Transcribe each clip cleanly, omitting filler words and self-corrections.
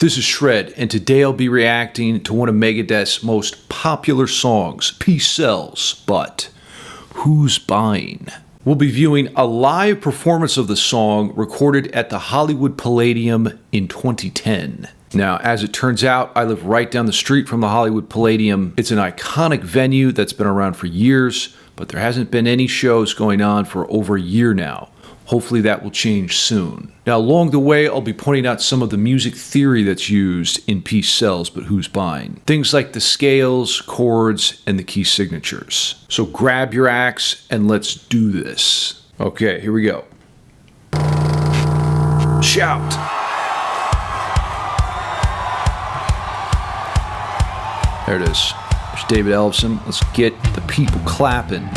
This is Shred, and today I'll be reacting to one of Megadeth's most popular songs, Peace Sells, but Who's Buying? We'll be viewing a live performance of the song recorded at the Hollywood Palladium in 2010. Now, as it turns out, I live right down the street from the Hollywood Palladium. It's an iconic venue that's been around for years, but there hasn't been any shows going on for over a year now. Hopefully that will change soon. Now, along the way, I'll be pointing out some of the music theory that's used in Peace Sells, but Who's Buying? Things like the scales, chords, and the key signatures. So grab your axe and let's do this. Okay, here we go. Shout! There it is. There's David Ellefson. Let's get the people clapping.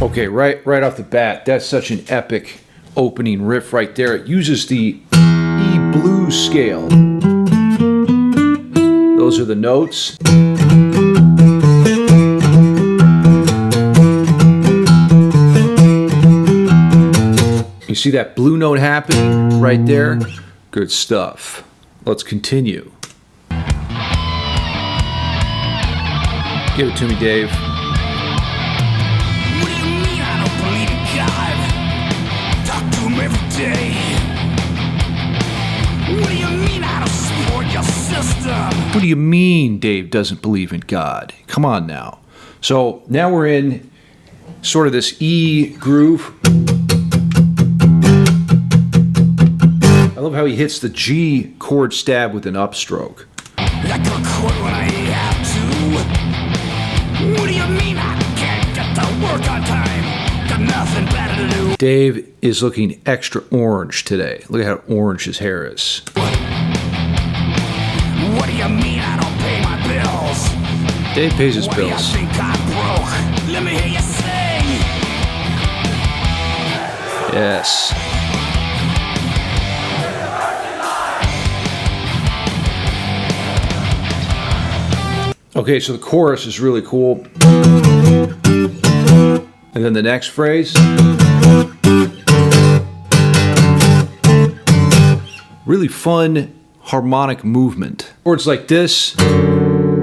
Okay, right off the bat, that's such an epic opening riff right there. It uses the E blues scale. Those are the notes. You see that blue note happening right there? Good stuff. Let's continue. Give it to me, Dave. What do you mean Dave doesn't believe in God? Come on now. So now we're in sort of this E groove. I love how he hits the G chord stab with an upstroke. Like a chord when I have to. What do you mean I can't get to work on time? Got nothing better to do. Dave is looking extra orange today. Look at how orange his hair is. What do you mean I don't pay my bills? Dave pays his What bills. do you think I'm broke? Let me hear you sing. Yes. Okay, so the chorus is really cool. And then the next phrase. Really fun harmonic movement. Chords like this,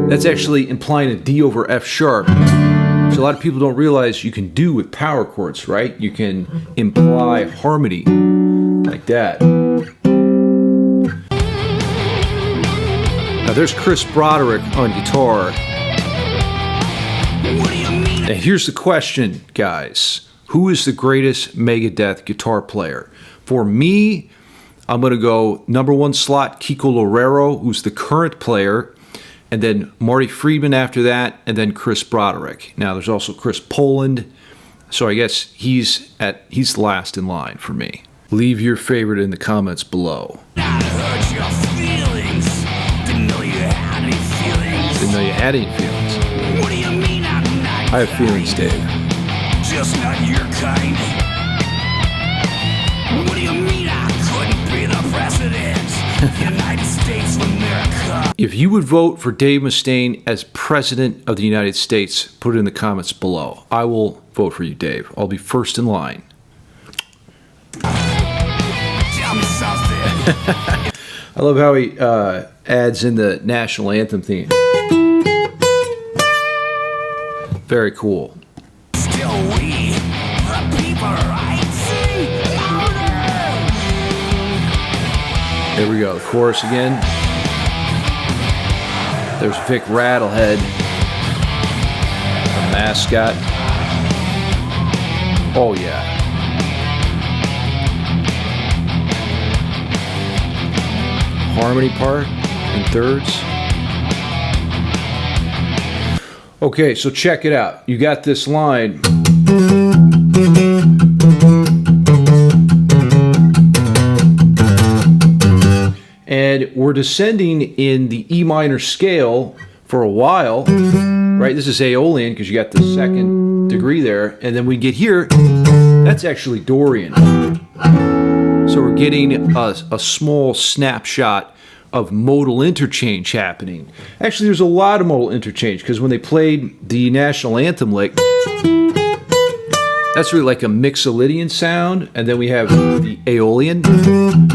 that's actually implying a D over F sharp. So a lot of people don't realize you can do with power chords, right? You can imply harmony like that. Now there's Chris Broderick on guitar. What do you mean? Now here's the question, guys. Who is the greatest Megadeth guitar player? For me, I'm going to go number one slot, Kiko Loureiro, who's the current player, and then Marty Friedman after that, and then Chris Broderick. Now, there's also Chris Poland, so I guess he's last in line for me. Leave your favorite in the comments below. Not hurt your feelings. Didn't know you had any feelings. Didn't know you had any feelings. What do you mean I'm not I have feelings, Dave. Just not your kind. What do you mean I couldn't be the president? United States of America. If you would vote for Dave Mustaine as president of the United States, put it in the comments below. I will vote for you, Dave. I'll be first in line. Tell me something. I love how he adds in the national anthem theme. Very cool. Still we, the people, right? Sing louder. There we go, the chorus again. There's Vic Rattlehead, the mascot. Oh yeah. Harmony part in thirds. Okay, so check it out. You got this line. And we're descending in the E minor scale for a while, right? This is Aeolian because you got the second degree there. And then we get here, that's actually Dorian. So we're getting a small snapshot of modal interchange happening. Actually, there's a lot of modal interchange because when they played the national anthem, like, That's really like a Mixolydian sound, and then we have the Aeolian and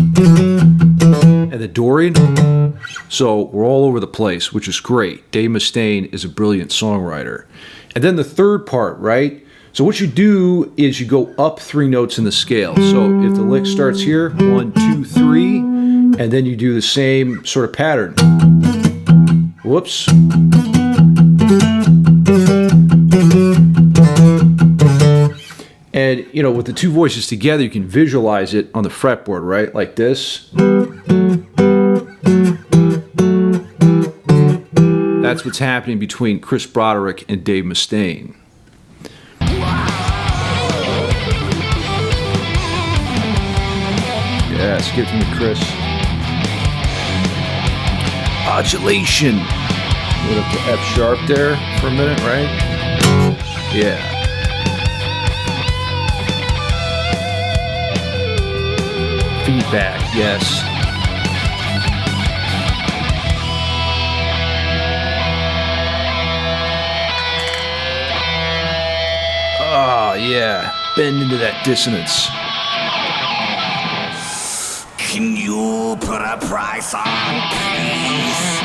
the Dorian. So we're all over the place, which is great. Dave Mustaine is a brilliant songwriter. And then the third part, right? So what you do is you go up 3 notes in the scale. So if the lick starts here, 1, 2, 3, and then you do the same sort of pattern. Whoops. And, you know, with the 2 voices together, you can visualize it on the fretboard, right? Like this. That's what's happening between Chris Broderick and Dave Mustaine. Yes, give it to me, Chris. Modulation. Put up to F sharp there for a minute, right? Yeah. Feedback, yes. Oh, yeah. Bend into that dissonance. Can you put a price on peace?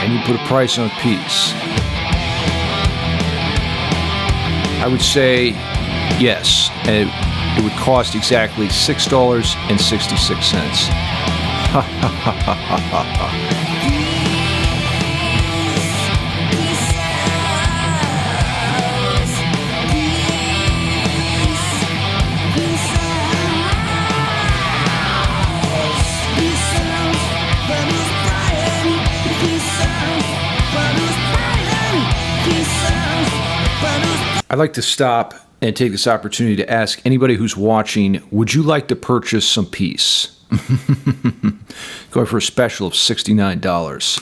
And you put a price on peace. I would say yes. And it would cost exactly $6.66. Ha ha ha ha ha ha. I'd like to stop and take this opportunity to ask anybody who's watching, would you like to purchase some peace? Going for a special of $69.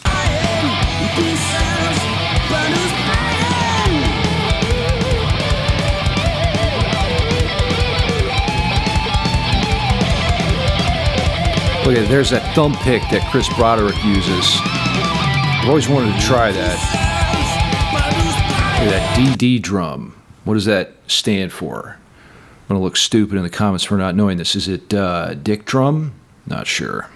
Look at it, there's that thumb pick that Chris Broderick uses. I've always wanted to try that. Look at that DD drum. What does that stand for? I'm going to look stupid in the comments for not knowing this. Is it dick drum? Not sure.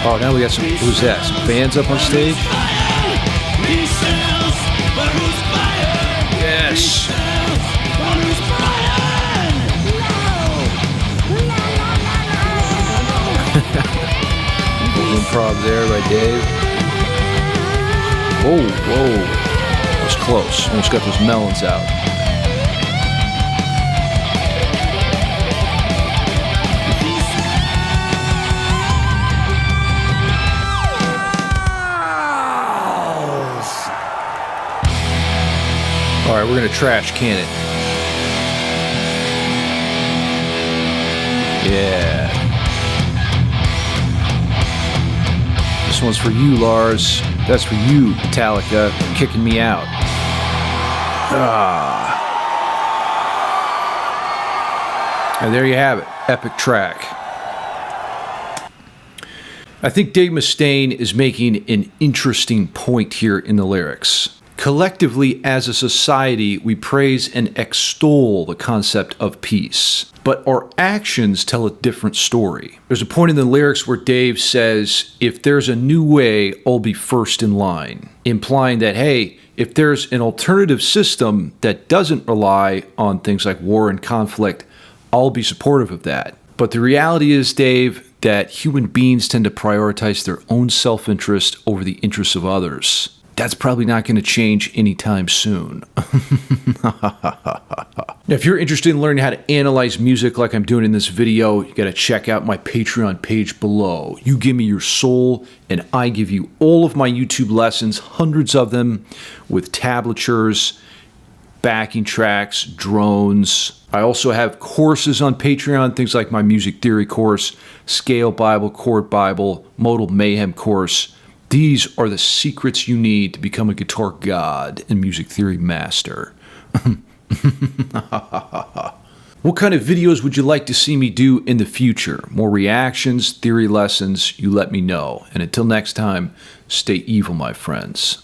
Oh, now we got some, who's that? Some fans up on stage? Yes. Improv there by Dave. Whoa, whoa. That was close. Almost got those melons out. All right, we're going to trash can it. Yeah. This one's for you, Lars. That's for you, Metallica, for kicking me out. And there you have it. Epic track. I think Dave Mustaine is making an interesting point here in the lyrics. Collectively, as a society, we praise and extol the concept of peace, but our actions tell a different story. There's a point in the lyrics where Dave says, if there's a new way, I'll be first in line, implying that, hey, if there's an alternative system that doesn't rely on things like war and conflict, I'll be supportive of that. But the reality is, Dave, that human beings tend to prioritize their own self-interest over the interests of others. That's probably not going to change anytime soon. Now, if you're interested in learning how to analyze music like I'm doing in this video, you got to check out my Patreon page below. You give me your soul, and I give you all of my YouTube lessons, hundreds of them, with tablatures, backing tracks, drones. I also have courses on Patreon, things like my music theory course, Scale Bible, Chord Bible, Modal Mayhem course. These are the secrets you need to become a guitar god and music theory master. What kind of videos would you like to see me do in the future? More reactions, theory lessons, you let me know. And until next time, stay evil, my friends.